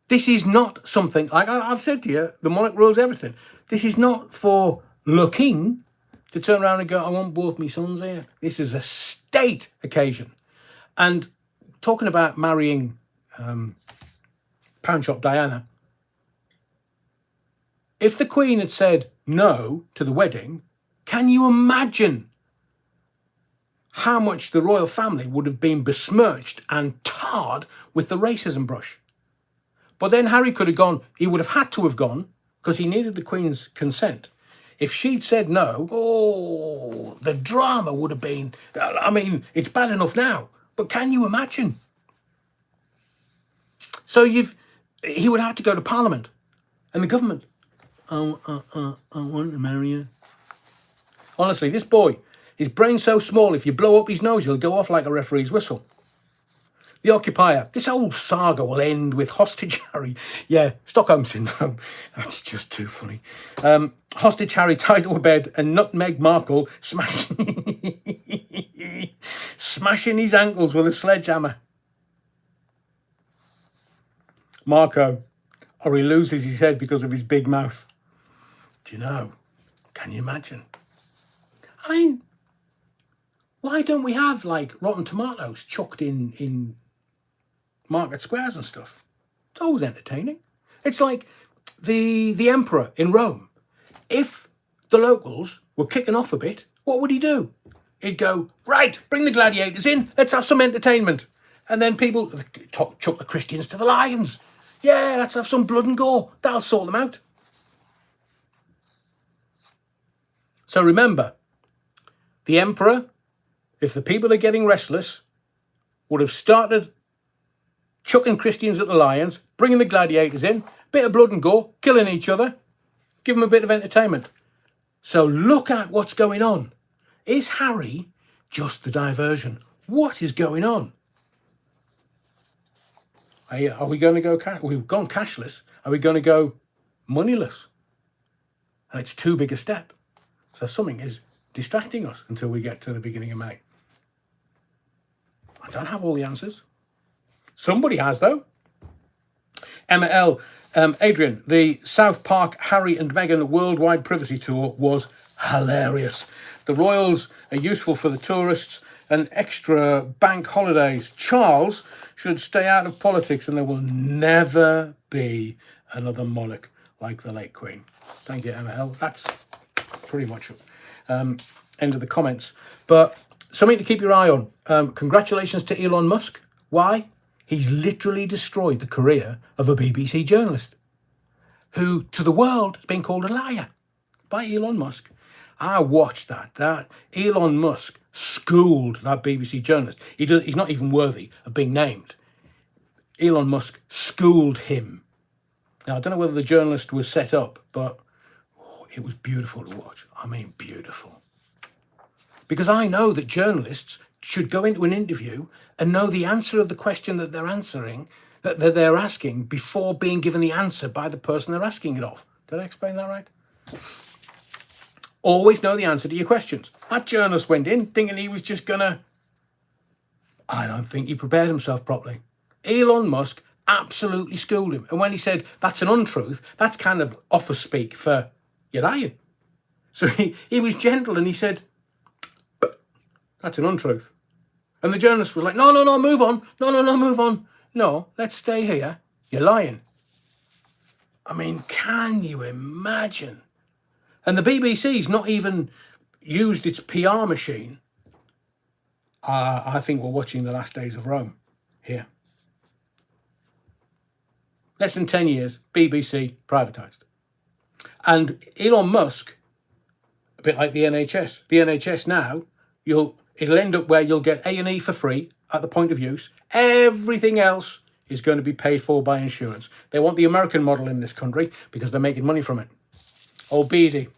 This is not something, like I've said to you, the monarch rules everything. This is not for the king to turn around and go, I want both my sons here. This is a state occasion. And talking about marrying Pound Shop Diana, if the Queen had said no to the wedding, can you imagine how much the royal family would have been besmirched and tarred with the racism brush? But then Harry could have gone, he would have had to have gone, because he needed the Queen's consent. If she'd said no, oh, the drama would have been, I mean, it's bad enough now, but can you imagine? So he would have to go to Parliament and the government. I want to marry you. Honestly, this boy, his brain's so small, if you blow up his nose, he'll go off like a referee's whistle. The Occupier. This whole saga will end with Hostage Harry. Yeah, Stockholm Syndrome. That's just too funny. Hostage Harry tied to a bed and Nutmeg Markle smashing his ankles with a sledgehammer. Marco. Or he loses his head because of his big mouth. Do you know? Can you imagine? I mean, why don't we have like rotten tomatoes chucked in market squares and stuff? It's always entertaining. It's like the emperor in Rome. If the locals were kicking off a bit, what would he do? He'd go, right, bring the gladiators in, let's have some entertainment. And then people chuck the Christians to the lions. Yeah, let's have some blood and gore. That'll sort them out. So remember, the emperor, if the people are getting restless, would have started chucking Christians at the lions, bringing the gladiators in, bit of blood and gore, killing each other, give them a bit of entertainment. So look at what's going on. Is Harry just the diversion? What is going on? Are we going to go we've gone cashless. Are we going to go moneyless? And it's too big a step. So something is distracting us until we get to the beginning of May. I don't have all the answers. Somebody has, though. Emma L. Adrian, the South Park Harry and Meghan Worldwide Privacy Tour was hilarious. The royals are useful for the tourists and extra bank holidays. Charles should stay out of politics and there will never be another monarch like the late Queen. Thank you, Emma L. That's pretty much end of the comments. But something to keep your eye on. Congratulations to Elon Musk. Why? He's literally destroyed the career of a BBC journalist who, to the world, has been called a liar by Elon Musk. I watched that. Elon Musk schooled that BBC journalist. He's not even worthy of being named. Elon Musk schooled him. Now, I don't know whether the journalist was set up, but it was beautiful to watch. I mean, beautiful. Because I know that journalists should go into an interview and know the answer of the question that they're answering, that they're asking, before being given the answer by the person they're asking it of. Did I explain that right? Always know the answer to your questions. That journalist went in thinking he was just gonna... I don't think he prepared himself properly. Elon Musk absolutely schooled him. And when he said, that's an untruth, that's kind of office speak for, you're lying. So he was gentle and he said, that's an untruth. And the journalist was like, no, move on. No, move on. No, let's stay here. You're lying. I mean, can you imagine? And the BBC's not even used its PR machine. I think we're watching the last days of Rome here. Less than 10 years, BBC privatised. And Elon Musk, a bit like the NHS. The NHS now, it'll end up where you'll get A&E for free at the point of use. Everything else is going to be paid for by insurance. They want the American model in this country because they're making money from it. Old Beatty,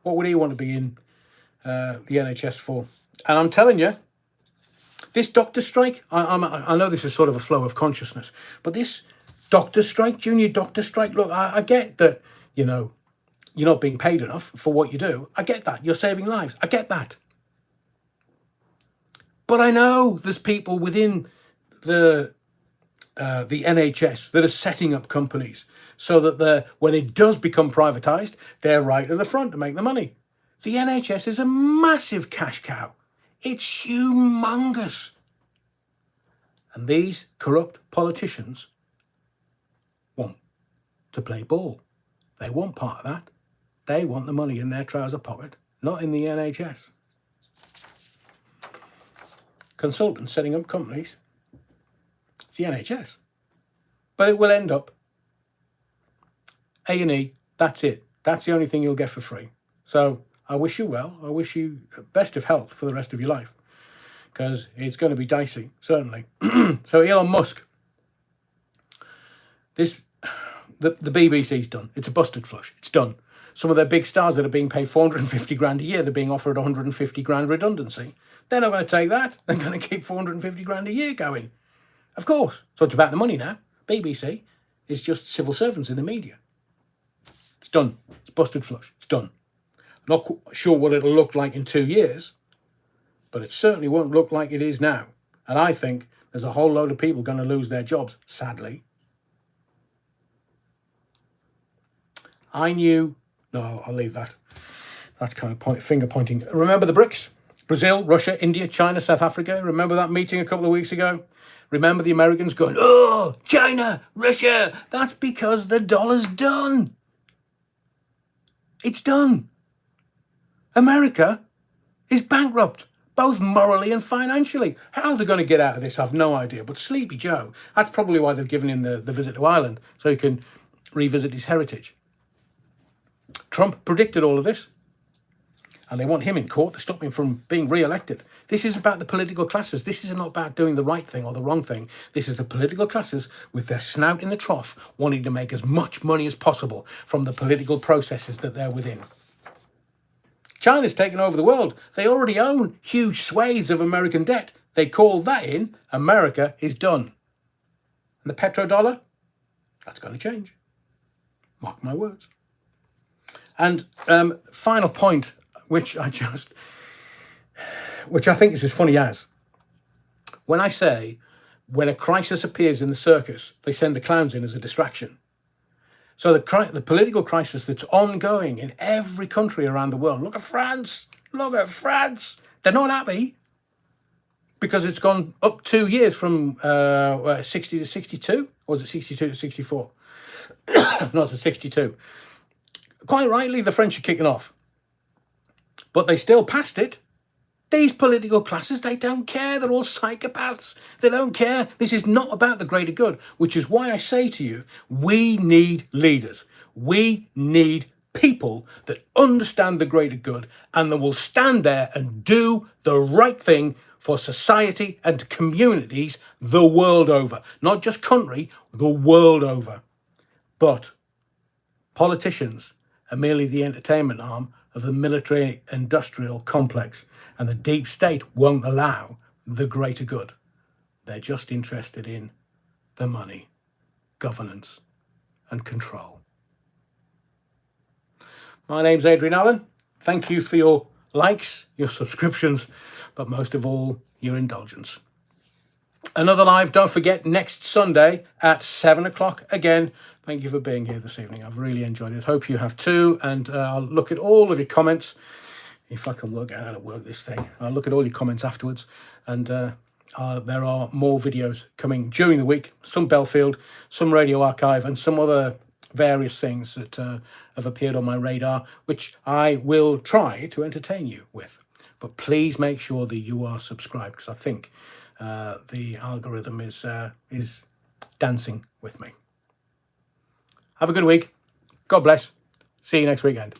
what would he want to be in the NHS for? And I'm telling you, this doctor strike, I know this is sort of a flow of consciousness, but this doctor strike, junior doctor strike, look, I get that, you're not being paid enough for what you do. I get that. You're saving lives. I get that. But I know there's people within the NHS that are setting up companies so that when it does become privatised, they're right at the front to make the money. The NHS is a massive cash cow. It's humongous. And these corrupt politicians want to play ball. They want part of that. They want the money in their trouser pocket, not in the NHS. Consultants setting up companies. It's the NHS. But it will end up A&E, that's it. That's the only thing you'll get for free. So I wish you well. I wish you best of health for the rest of your life, because it's going to be dicey, certainly. So Elon Musk, the BBC's done. It's a busted flush. It's done. Some of their big stars that are being paid 450 grand a year, they're being offered 150 grand redundancy. They're not going to take that. They're going to keep 450 grand a year going. Of course. So it's about the money now. BBC is just civil servants in the media. It's done. It's busted flush. It's done. I'm not sure what it'll look like in 2 years, but it certainly won't look like it is now. And I think there's a whole load of people going to lose their jobs, sadly. I'll leave that. That's kind of finger pointing. Remember the BRICS? Brazil, Russia, India, China, South Africa. Remember that meeting a couple of weeks ago? Remember the Americans going, oh, China, Russia. That's because the dollar's done. It's done. America is bankrupt, both morally and financially. How they're going to get out of this, I've no idea. But Sleepy Joe, that's probably why they've given him the visit to Ireland, so he can revisit his heritage. Trump predicted all of this, and they want him in court to stop him from being re-elected. This is about the political classes. This is not about doing the right thing or the wrong thing. This is the political classes with their snout in the trough, wanting to make as much money as possible from the political processes that they're within. China's taken over the world. They already own huge swathes of American debt. They call that in, America is done. And the petrodollar, that's going to change. Mark my words. And final point, which I think is as funny as, when I say, when a crisis appears in the circus, they send the clowns in as a distraction. So the political crisis that's ongoing in every country around the world. Look at France. Look at France. They're not happy because it's gone up 2 years from 60 to 62. Or was it 62 to 64? No, it's 62. Quite rightly, the French are kicking off. But they still passed it. These political classes, they don't care. They're all psychopaths. They don't care. This is not about the greater good, which is why I say to you, we need leaders. We need people that understand the greater good and that will stand there and do the right thing for society and communities the world over. Not just country, the world over. But politicians are merely the entertainment arm of the military-industrial complex, and the deep state won't allow the greater good. They're just interested in the money, governance, and control. My name's Adrian Allen. Thank you for your likes, your subscriptions, but most of all, your indulgence. Another live, don't forget, next Sunday at 7 o'clock again. Thank you for being here this evening. I've really enjoyed it. Hope you have too. And I'll look at all of your comments. If I can work out how to work this thing, I'll look at all your comments afterwards. And there are more videos coming during the week. Some Belfield, some Radio Archive, and some other various things that have appeared on my radar, which I will try to entertain you with. But please make sure that you are subscribed, because I think the algorithm is dancing with me. Have a good week. God bless. See you next weekend.